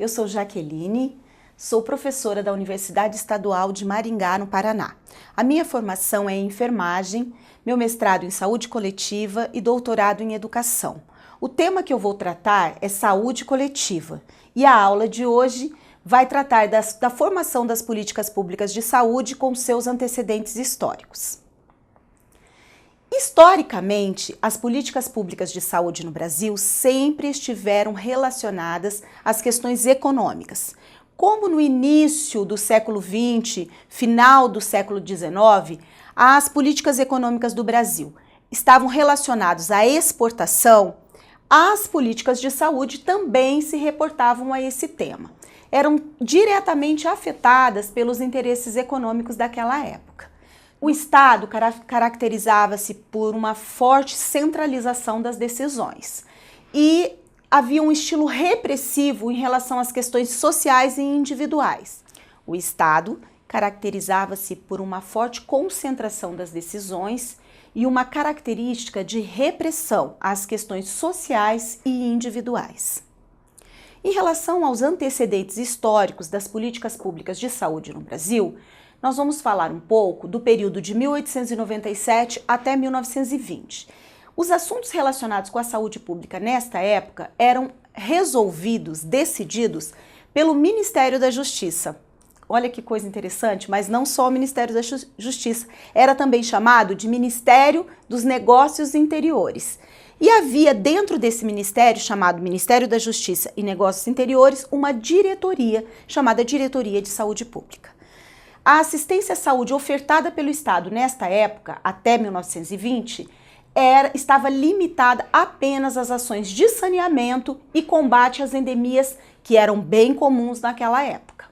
Eu sou Jaqueline, sou professora da Universidade Estadual de Maringá, no Paraná. A minha formação é em enfermagem, meu mestrado em saúde coletiva e doutorado em educação. O tema que eu vou tratar é saúde coletiva e a aula de hoje vai tratar da formação das políticas públicas de saúde com seus antecedentes históricos. Historicamente, as políticas públicas de saúde no Brasil sempre estiveram relacionadas às questões econômicas. Como no início do século XX, final do século XIX, as políticas econômicas do Brasil estavam relacionadas à exportação, as políticas de saúde também se reportavam a esse tema. Eram diretamente afetadas pelos interesses econômicos daquela época. O Estado caracterizava-se por uma forte centralização das decisões e havia um estilo repressivo em relação às questões sociais e individuais. O Estado caracterizava-se por uma forte concentração das decisões e uma característica de repressão às questões sociais e individuais. Em relação aos antecedentes históricos das políticas públicas de saúde no Brasil, nós vamos falar um pouco do período de 1897 até 1920. Os assuntos relacionados com a saúde pública nesta época eram resolvidos, decididos pelo Ministério da Justiça. Olha que coisa interessante, mas não só o Ministério da Justiça, era também chamado de Ministério dos Negócios Interiores. E havia dentro desse ministério, chamado Ministério da Justiça e Negócios Interiores, uma diretoria chamada Diretoria de Saúde Pública. A assistência à saúde ofertada pelo Estado nesta época, até 1920, estava limitada apenas às ações de saneamento e combate às endemias que eram bem comuns naquela época.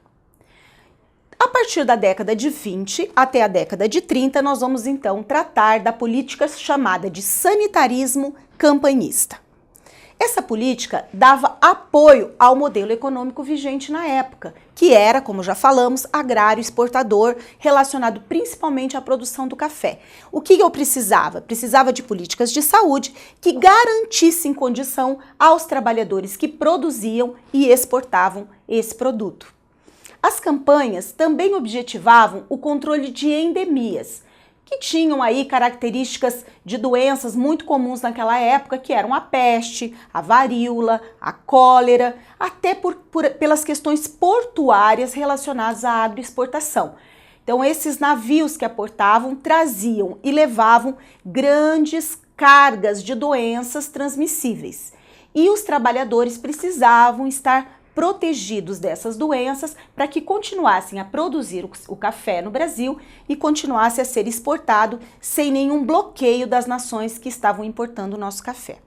A partir da década de 20 até a década de 30, nós vamos então tratar da política chamada de sanitarismo campanhista. Essa política dava apoio ao modelo econômico vigente na época, que era, como já falamos, agrário exportador, relacionado principalmente à produção do café. O que eu precisava? Precisava de políticas de saúde que garantissem condição aos trabalhadores que produziam e exportavam esse produto. As campanhas também objetivavam o controle de endemias, que tinham aí características de doenças muito comuns naquela época, que eram a peste, a varíola, a cólera, até pelas questões portuárias relacionadas à agroexportação. Então, esses navios que aportavam traziam e levavam grandes cargas de doenças transmissíveis. E os trabalhadores precisavam estar protegidos dessas doenças para que continuassem a produzir o café no Brasil e continuasse a ser exportado sem nenhum bloqueio das nações que estavam importando o nosso café.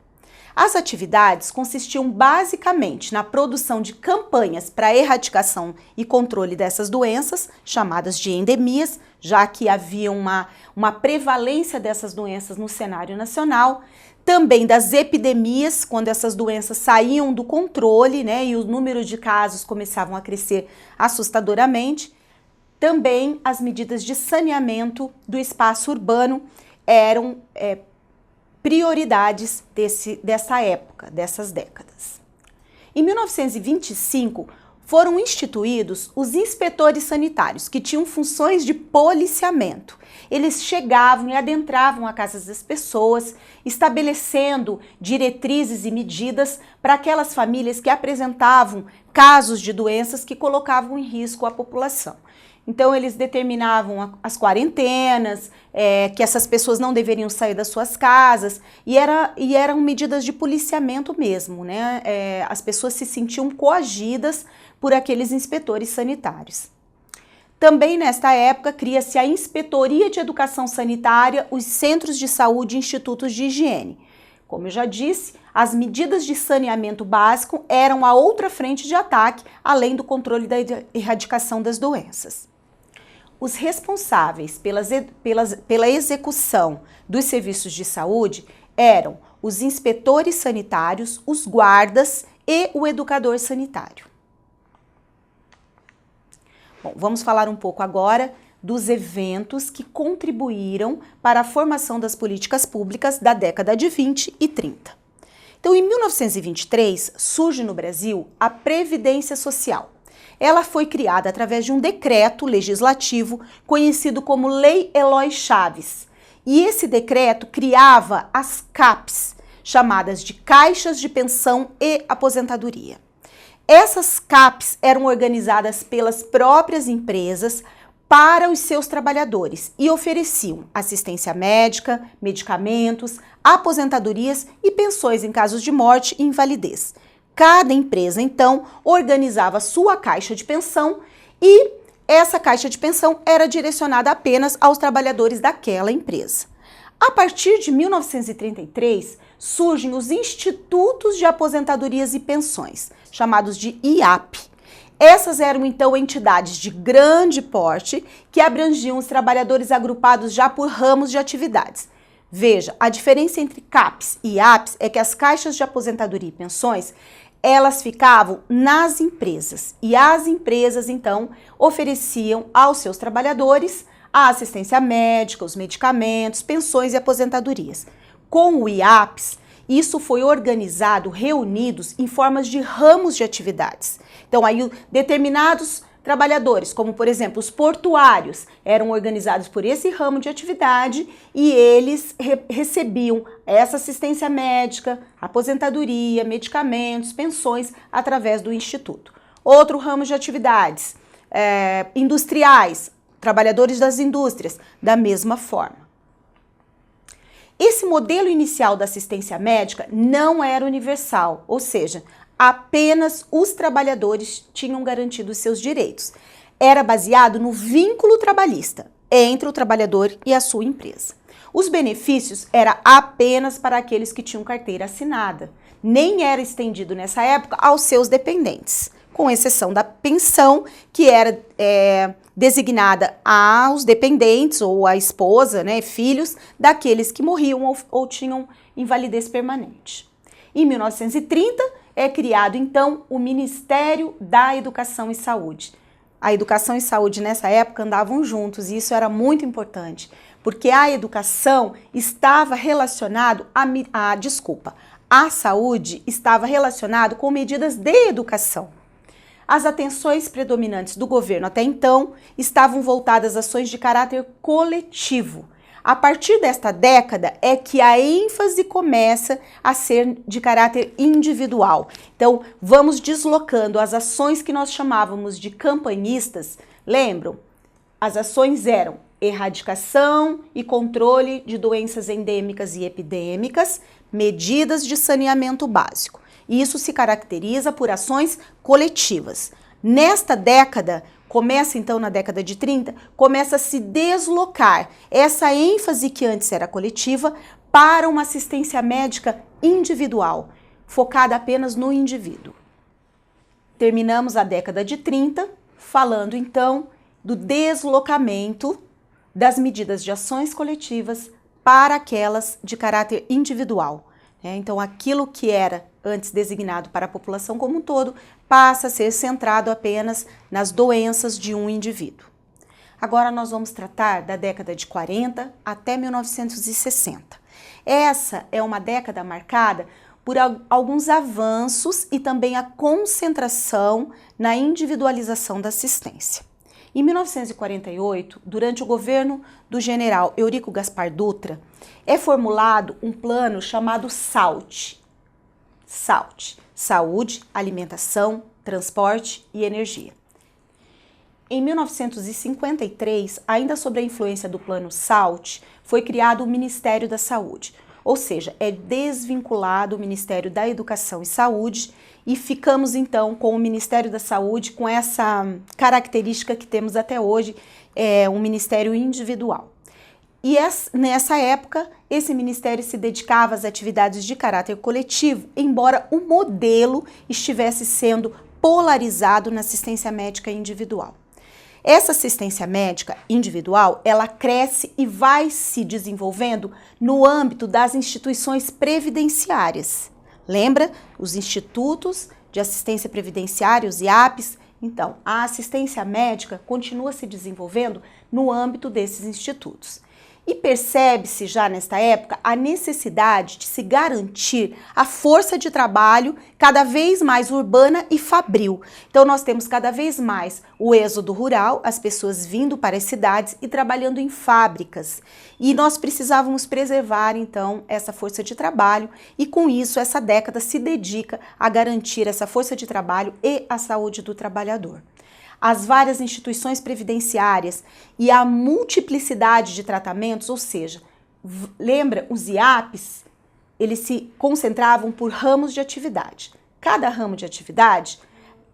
As atividades consistiam basicamente na produção de campanhas para erradicação e controle dessas doenças, chamadas de endemias, já que havia uma prevalência dessas doenças no cenário nacional, também das epidemias, quando essas doenças saíam do controle, né, e o número de casos começavam a crescer assustadoramente. Também as medidas de saneamento do espaço urbano eram prioridades dessa época, dessas décadas. Em 1925, foram instituídos os inspetores sanitários, que tinham funções de policiamento. Eles chegavam e adentravam a casas das pessoas, estabelecendo diretrizes e medidas para aquelas famílias que apresentavam casos de doenças que colocavam em risco a população. Então, eles determinavam as quarentenas, que essas pessoas não deveriam sair das suas casas, e eram medidas de policiamento mesmo, né? As pessoas se sentiam coagidas por aqueles inspetores sanitários. Também nesta época cria-se a Inspetoria de Educação Sanitária, os Centros de Saúde e Institutos de Higiene. Como eu já disse, as medidas de saneamento básico eram a outra frente de ataque, além do controle da erradicação das doenças. Os responsáveis pela execução dos serviços de saúde eram os inspetores sanitários, os guardas e o educador sanitário. Bom, vamos falar um pouco agora dos eventos que contribuíram para a formação das políticas públicas da década de 20 e 30. Então, em 1923, surge no Brasil a Previdência Social. Ela foi criada através de um decreto legislativo conhecido como Lei Eloy Chaves. E esse decreto criava as CAPs, chamadas de Caixas de Pensão e Aposentadoria. Essas CAPs eram organizadas pelas próprias empresas para os seus trabalhadores e ofereciam assistência médica, medicamentos, aposentadorias e pensões em casos de morte e invalidez. Cada empresa, então, organizava sua caixa de pensão e essa caixa de pensão era direcionada apenas aos trabalhadores daquela empresa. A partir de 1933, surgem os Institutos de Aposentadorias e Pensões, chamados de IAP. Essas eram, então, entidades de grande porte que abrangiam os trabalhadores agrupados já por ramos de atividades. Veja, a diferença entre CAPs e IAPs é que as caixas de aposentadoria e pensões, elas ficavam nas empresas e as empresas, então, ofereciam aos seus trabalhadores a assistência médica, os medicamentos, pensões e aposentadorias. Com o IAPs, isso foi organizado, reunidos em formas de ramos de atividades. Então, aí determinados trabalhadores, como por exemplo os portuários, eram organizados por esse ramo de atividade e eles recebiam essa assistência médica, aposentadoria, medicamentos, pensões através do Instituto. Outro ramo de atividades, industriais, trabalhadores das indústrias, da mesma forma. Esse modelo inicial da assistência médica não era universal, ou seja, apenas os trabalhadores tinham garantido seus direitos. Era baseado no vínculo trabalhista entre o trabalhador e a sua empresa. Os benefícios eram apenas para aqueles que tinham carteira assinada. Nem era estendido nessa época aos seus dependentes, com exceção da pensão, que era designada aos dependentes ou à esposa, filhos daqueles que morriam ou tinham invalidez permanente. Em 1930, é criado, então, o Ministério da Educação e Saúde. A educação e saúde, nessa época, andavam juntos e isso era muito importante, porque a educação estava relacionado a saúde estava relacionado com medidas de educação. As atenções predominantes do governo até então estavam voltadas a ações de caráter coletivo. A partir desta década é que a ênfase começa a ser de caráter individual. Então, vamos deslocando as ações que nós chamávamos de campanhistas. Lembram? As ações eram erradicação e controle de doenças endêmicas e epidêmicas, medidas de saneamento básico. Isso se caracteriza por ações coletivas. Nesta década, começa então na década de 30, começa a se deslocar essa ênfase que antes era coletiva para uma assistência médica individual, focada apenas no indivíduo. Terminamos a década de 30 falando então do deslocamento das medidas de ações coletivas para aquelas de caráter individual. Então, aquilo que era antes designado para a população como um todo passa a ser centrado apenas nas doenças de um indivíduo. Agora nós vamos tratar da década de 40 até 1960. Essa é uma década marcada por alguns avanços e também a concentração na individualização da assistência. Em 1948, durante o governo do general Eurico Gaspar Dutra, é formulado um plano chamado SALT. SALT, Saúde, Alimentação, Transporte e Energia. Em 1953, ainda sob a influência do plano SALT, foi criado o Ministério da Saúde, ou seja, é desvinculado o Ministério da Educação e Saúde e ficamos então com o Ministério da Saúde com essa característica que temos até hoje, um ministério individual. E nessa época, esse ministério se dedicava às atividades de caráter coletivo, embora o modelo estivesse sendo polarizado na assistência médica individual. Essa assistência médica individual, ela cresce e vai se desenvolvendo no âmbito das instituições previdenciárias. Lembra? Os institutos de assistência previdenciária, os IAPs. Então, a assistência médica continua se desenvolvendo no âmbito desses institutos. E percebe-se já nesta época a necessidade de se garantir a força de trabalho cada vez mais urbana e fabril. Então nós temos cada vez mais o êxodo rural, as pessoas vindo para as cidades e trabalhando em fábricas. E nós precisávamos preservar então essa força de trabalho e com isso essa década se dedica a garantir essa força de trabalho e a saúde do trabalhador. As várias instituições previdenciárias e a multiplicidade de tratamentos, ou seja, lembra, os IAPs, eles se concentravam por ramos de atividade. Cada ramo de atividade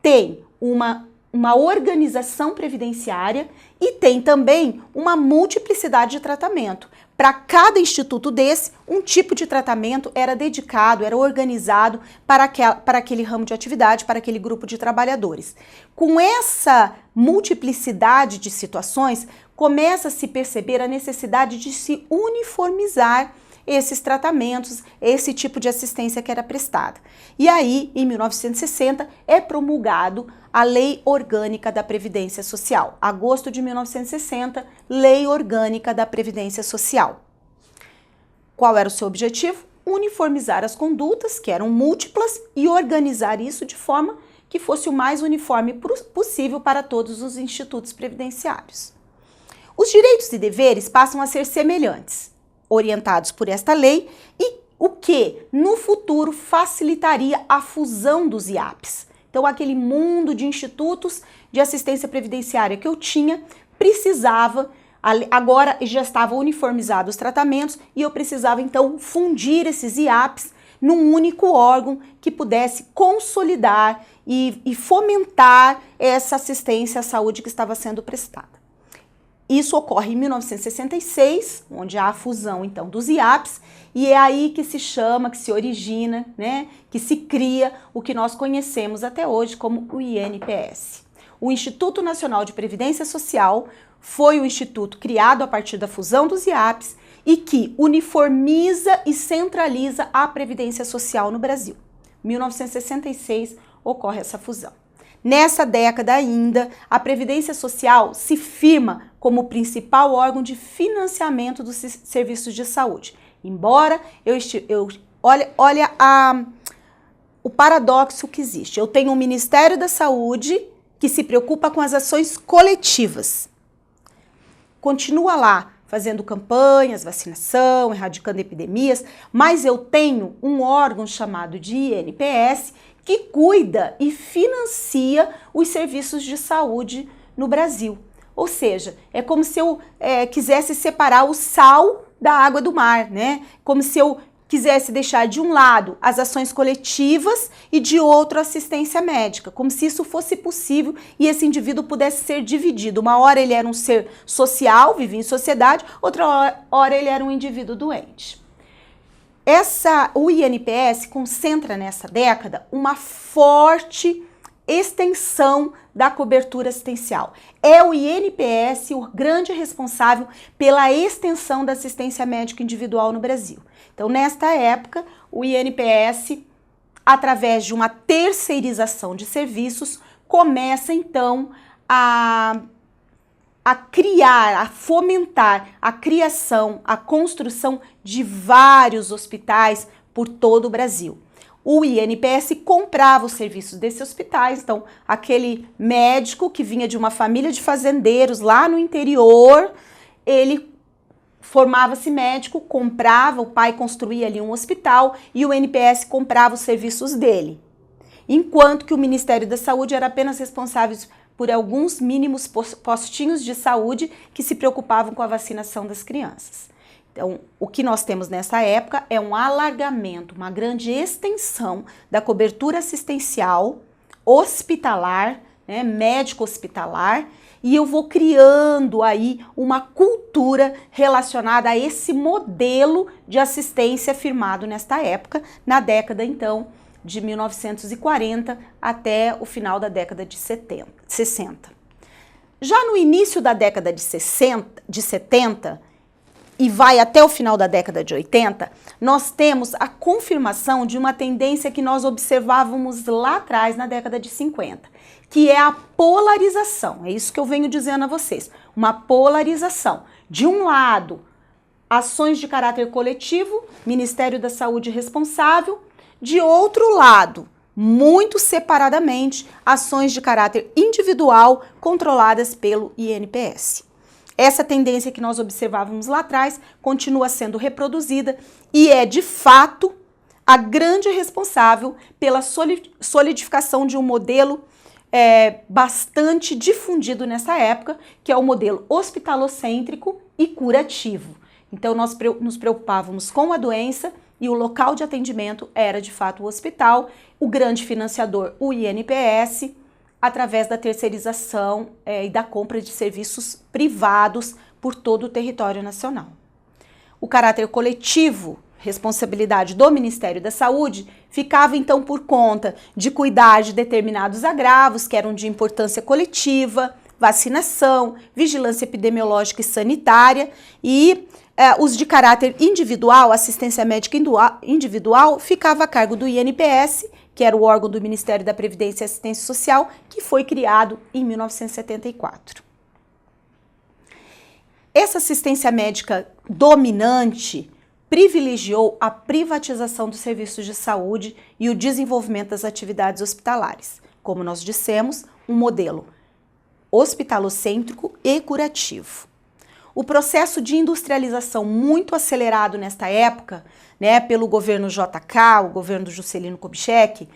tem uma organização previdenciária e tem também uma multiplicidade de tratamento. Para cada instituto desse, um tipo de tratamento era dedicado, era organizado para aquele ramo de atividade, para aquele grupo de trabalhadores. Com essa multiplicidade de situações, começa a se perceber a necessidade de se uniformizar esses tratamentos, esse tipo de assistência que era prestada. E aí, em 1960, é promulgado a Lei Orgânica da Previdência Social. Agosto de 1960, Lei Orgânica da Previdência Social. Qual era o seu objetivo? Uniformizar as condutas, que eram múltiplas, e organizar isso de forma que fosse o mais uniforme possível para todos os institutos previdenciários. Os direitos e deveres passam a ser semelhantes, orientados por esta lei, e o que no futuro facilitaria a fusão dos IAPs. Então, aquele mundo de institutos de assistência previdenciária que eu tinha, precisava, agora já estavam uniformizados os tratamentos, e eu precisava então fundir esses IAPs num único órgão que pudesse consolidar e fomentar essa assistência à saúde que estava sendo prestada. Isso ocorre em 1966, onde há a fusão então dos IAPs, e é aí que se chama, que se origina, né, que se cria o que nós conhecemos até hoje como o INPS. O Instituto Nacional de Previdência Social foi o instituto criado a partir da fusão dos IAPs e que uniformiza e centraliza a Previdência Social no Brasil. Em 1966 ocorre essa fusão. Nessa década ainda, a Previdência Social se firma como o principal órgão de financiamento dos serviços de saúde. Embora olha o paradoxo que existe. Eu tenho um Ministério da Saúde que se preocupa com as ações coletivas. Continua lá fazendo campanhas, vacinação, erradicando epidemias, mas eu tenho um órgão chamado de INPS que cuida e financia os serviços de saúde no Brasil. Ou seja, é como se eu quisesse separar o sal da água do mar, né? Como se eu quisesse deixar de um lado as ações coletivas e de outro a assistência médica, como se isso fosse possível e esse indivíduo pudesse ser dividido. Uma hora ele era um ser social, vivia em sociedade, outra hora ele era um indivíduo doente. O INPS concentra nessa década uma forte extensão da cobertura assistencial. É o INPS o grande responsável pela extensão da assistência médica individual no Brasil. Então, nesta época, o INPS, através de uma terceirização de serviços, começa então a criar, a fomentar a criação, a construção de vários hospitais por todo o Brasil. O INPS comprava os serviços desses hospitais, então aquele médico que vinha de uma família de fazendeiros lá no interior, ele formava-se médico, comprava, o pai construía ali um hospital e o INPS comprava os serviços dele. Enquanto que o Ministério da Saúde era apenas responsável por alguns mínimos postinhos de saúde que se preocupavam com a vacinação das crianças. Então, o que nós temos nessa época é um alargamento, uma grande extensão da cobertura assistencial hospitalar, né, médico-hospitalar, e eu vou criando aí uma cultura relacionada a esse modelo de assistência firmado nesta época, na década, então, de 1940 até o final da década de 60. Já no início da década de 70, e vai até o final da década de 80, nós temos a confirmação de uma tendência que nós observávamos lá atrás, na década de 50, que é a polarização. É isso que eu venho dizendo a vocês. Uma polarização. De um lado, ações de caráter coletivo, Ministério da Saúde responsável. De outro lado, muito separadamente, ações de caráter individual controladas pelo INPS. Essa tendência que nós observávamos lá atrás continua sendo reproduzida e é, de fato, a grande responsável pela solidificação de um modelo bastante difundido nessa época, que é o modelo hospitalocêntrico e curativo. Então, nós nos preocupávamos com a doença e o local de atendimento era, de fato, o hospital, o grande financiador, o INPS, através da terceirização e da compra de serviços privados por todo o território nacional. O caráter coletivo, responsabilidade do Ministério da Saúde, ficava então por conta de cuidar de determinados agravos que eram de importância coletiva, vacinação, vigilância epidemiológica e sanitária, e os de caráter individual, assistência médica individual, ficava a cargo do INPS, que era o órgão do Ministério da Previdência e Assistência Social, que foi criado em 1974. Essa assistência médica dominante privilegiou a privatização dos serviços de saúde e o desenvolvimento das atividades hospitalares. Como nós dissemos, um modelo hospitalocêntrico e curativo. O processo de industrialização muito acelerado nesta época, pelo governo JK, o governo do Juscelino Kubitschek,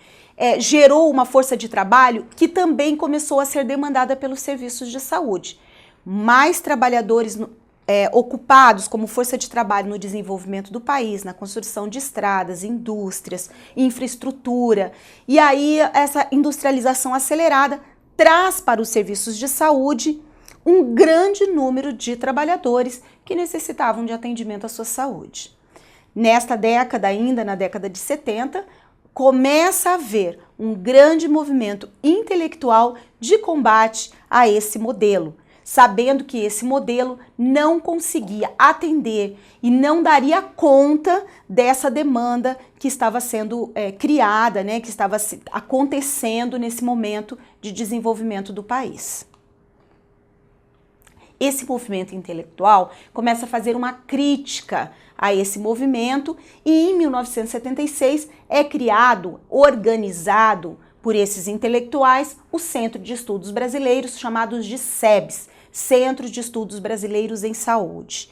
gerou uma força de trabalho que também começou a ser demandada pelos serviços de saúde. Mais trabalhadores ocupados como força de trabalho no desenvolvimento do país, na construção de estradas, indústrias, infraestrutura. E aí essa industrialização acelerada traz para os serviços de saúde um grande número de trabalhadores que necessitavam de atendimento à sua saúde. Nesta década, ainda na década de 70, começa a haver um grande movimento intelectual de combate a esse modelo, sabendo que esse modelo não conseguia atender e não daria conta dessa demanda que estava sendo criada, que estava acontecendo nesse momento de desenvolvimento do país. Esse movimento intelectual começa a fazer uma crítica a esse movimento e em 1976 é criado, organizado por esses intelectuais, o Centro de Estudos Brasileiros, chamados de CEBS, Centro de Estudos Brasileiros em Saúde.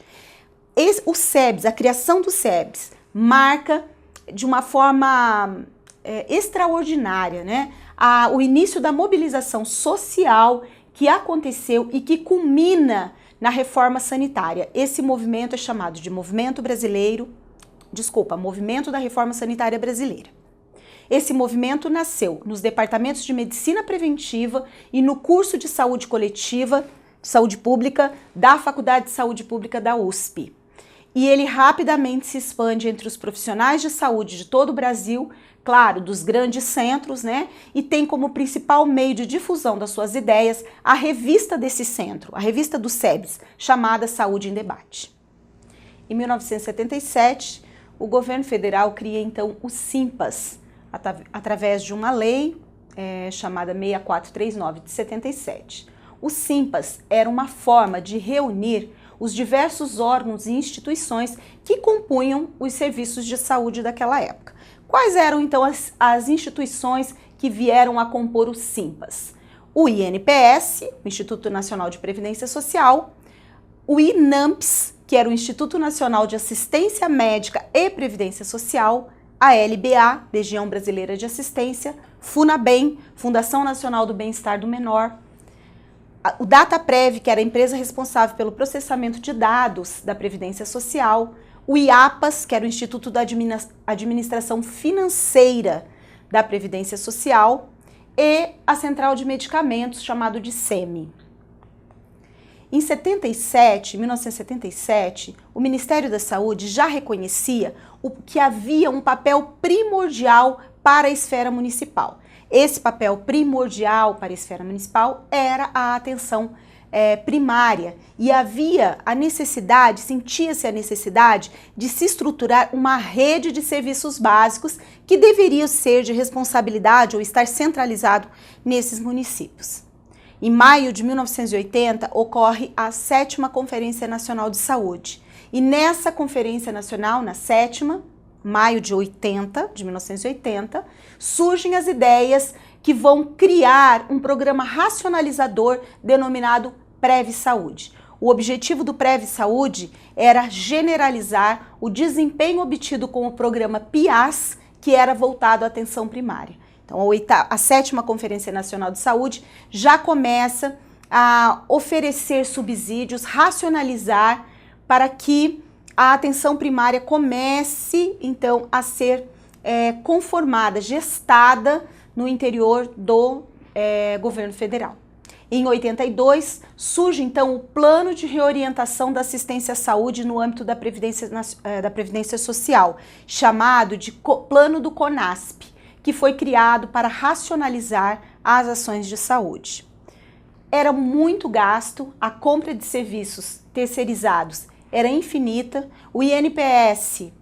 O CEBS, a criação do CEBS, marca de uma forma extraordinária, o início da mobilização social que aconteceu e que culmina na reforma sanitária. Esse movimento é chamado de Movimento da Reforma Sanitária Brasileira. Esse movimento nasceu nos departamentos de Medicina Preventiva e no curso de Saúde Coletiva, Saúde Pública, da Faculdade de Saúde Pública da USP. E ele rapidamente se expande entre os profissionais de saúde de todo o Brasil, claro, dos grandes centros, e tem como principal meio de difusão das suas ideias a revista desse centro, a revista do CEBS, chamada Saúde em Debate. Em 1977, o governo federal cria então o SIMPAS, através de uma lei chamada 6439 de 77. O SIMPAS era uma forma de reunir os diversos órgãos e instituições que compunham os serviços de saúde daquela época. Quais eram, então, as instituições que vieram a compor o SIMPAS? O INPS, o Instituto Nacional de Previdência Social, o INAMPS, que era o Instituto Nacional de Assistência Médica e Previdência Social, a LBA, Legião Brasileira de Assistência, FUNABEM, Fundação Nacional do Bem-Estar do Menor, o DataPrev, que era a empresa responsável pelo processamento de dados da Previdência Social, o IAPAS, que era o Instituto da Administração Financeira da Previdência Social, e a Central de Medicamentos, chamado de SEMI. Em 1977, o Ministério da Saúde já reconhecia que havia um papel primordial para a esfera municipal. Esse papel primordial para a esfera municipal era a atenção primária e havia a necessidade, sentia-se a necessidade de se estruturar uma rede de serviços básicos que deveria ser de responsabilidade ou estar centralizado nesses municípios. Em maio de 1980, ocorre a 7ª Conferência Nacional de Saúde E nessa Conferência Nacional, na 7ª, maio de 1980, surgem as ideias que vão criar um programa racionalizador denominado Prev Saúde. O objetivo do Prev Saúde era generalizar o desempenho obtido com o programa PIAS, que era voltado à atenção primária. Então, a 7ª Conferência Nacional de Saúde já começa a oferecer subsídios, racionalizar para que a atenção primária comece, então, a ser conformada, gestada no interior do governo federal. Em 82, surge, então, o Plano de Reorientação da Assistência à Saúde no âmbito da Previdência Social, chamado de Plano do CONASP, que foi criado para racionalizar as ações de saúde. Era muito gasto, a compra de serviços terceirizados era infinita, o INPS,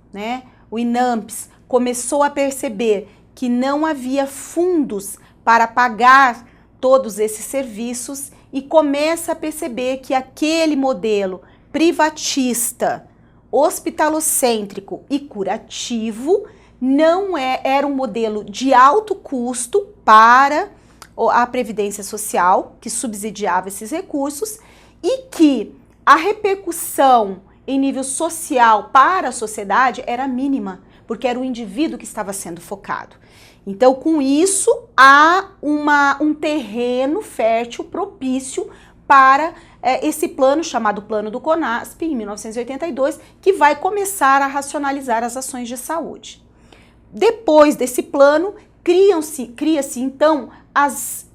o INAMPS, começou a perceber que não havia fundos para pagar todos esses serviços e começa a perceber que aquele modelo privatista, hospitalocêntrico e curativo não era um modelo de alto custo para a Previdência Social, que subsidiava esses recursos, e que a repercussão em nível social para a sociedade era mínima, porque era o indivíduo que estava sendo focado. Então, com isso, há um terreno fértil, propício para esse plano, chamado Plano do CONASP, em 1982, que vai começar a racionalizar as ações de saúde. Depois desse plano, cria-se então as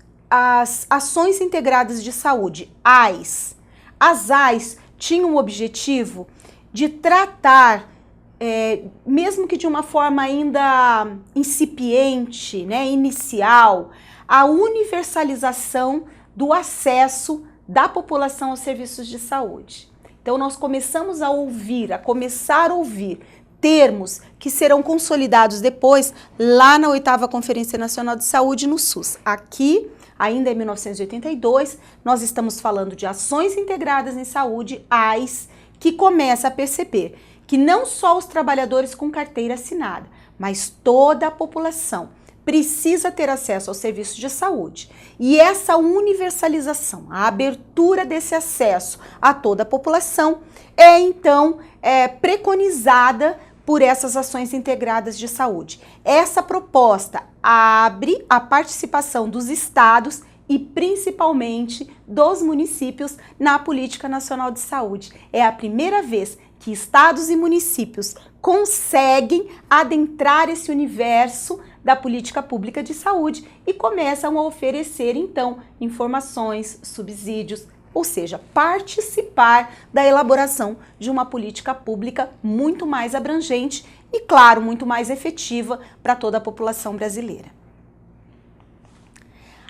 Ações Integradas de Saúde, AIS. As AIS tinham o objetivo de tratar, mesmo que de uma forma ainda incipiente, inicial, a universalização do acesso da população aos serviços de saúde. Então, nós começamos a começar a ouvir termos que serão consolidados depois lá na 8ª Conferência Nacional de Saúde no SUS. Aqui, ainda em 1982, nós estamos falando de Ações Integradas em Saúde, AIS, que começa a perceber que não só os trabalhadores com carteira assinada, mas toda a população precisa ter acesso aos serviços de saúde. E essa universalização, a abertura desse acesso a toda a população então preconizada por essas ações integradas de saúde. Essa proposta abre a participação dos estados e principalmente dos municípios na Política Nacional de Saúde. É a primeira vez que estados e municípios conseguem adentrar esse universo da política pública de saúde e começam a oferecer, então, informações, subsídios, ou seja, participar da elaboração de uma política pública muito mais abrangente e, claro, muito mais efetiva para toda a população brasileira.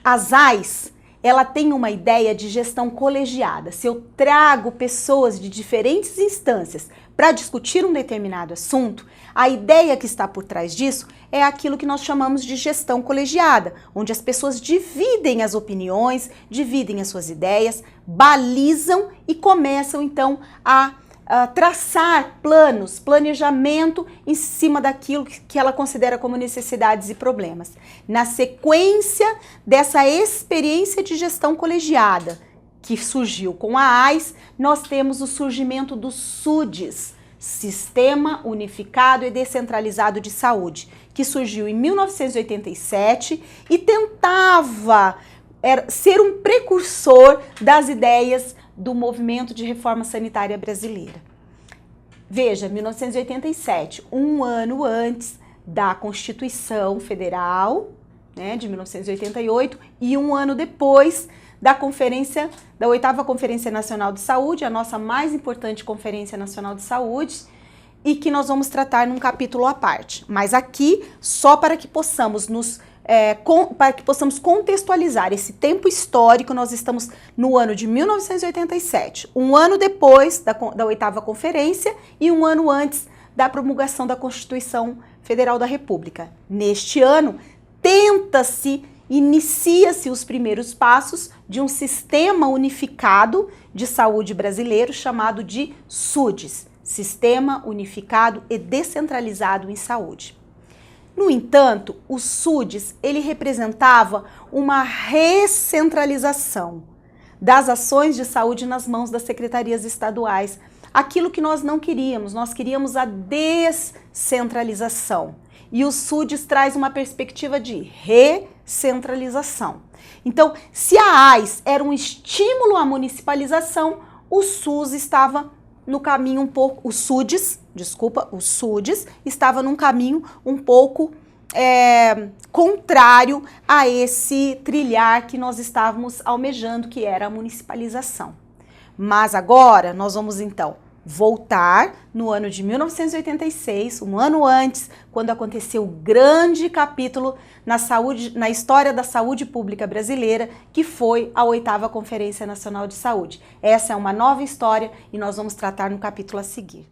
As AIS, ela tem uma ideia de gestão colegiada. Se eu trago pessoas de diferentes instâncias para discutir um determinado assunto, a ideia que está por trás disso é aquilo que nós chamamos de gestão colegiada, onde as pessoas dividem as opiniões, dividem as suas ideias, balizam e começam então a traçar planos, planejamento em cima daquilo que ela considera como necessidades e problemas. Na sequência dessa experiência de gestão colegiada que surgiu com a AIS, nós temos o surgimento do SUDES, Sistema Unificado e Descentralizado de Saúde, que surgiu em 1987 e tentava ser um precursor das ideias do movimento de reforma sanitária brasileira. Veja, 1987, um ano antes da Constituição Federal, de 1988, e um ano depois da 8ª Conferência Nacional de Saúde, a nossa mais importante Conferência Nacional de Saúde, e que nós vamos tratar num capítulo à parte. Mas aqui, só para que possamos contextualizar esse tempo histórico, nós estamos no ano de 1987, um ano depois da 8ª Conferência e um ano antes da promulgação da Constituição Federal da República. Neste ano, inicia-se os primeiros passos de um sistema unificado de saúde brasileiro chamado de SUDES, Sistema Unificado e Descentralizado em Saúde. No entanto, o SUDES, ele representava uma recentralização das ações de saúde nas mãos das secretarias estaduais. Aquilo que nós não queríamos, nós queríamos a descentralização. E o SUDES traz uma perspectiva de recentralização. Então, se a AIS era um estímulo à municipalização, o SUS estava no caminho um pouco, o SUDES estava num caminho um pouco contrário a esse trilhar que nós estávamos almejando, que era a municipalização. Mas agora nós vamos então voltar no ano de 1986, um ano antes, quando aconteceu o grande capítulo na história da saúde pública brasileira, que foi a 8ª Conferência Nacional de Saúde. Essa é uma nova história e nós vamos tratar no capítulo a seguir.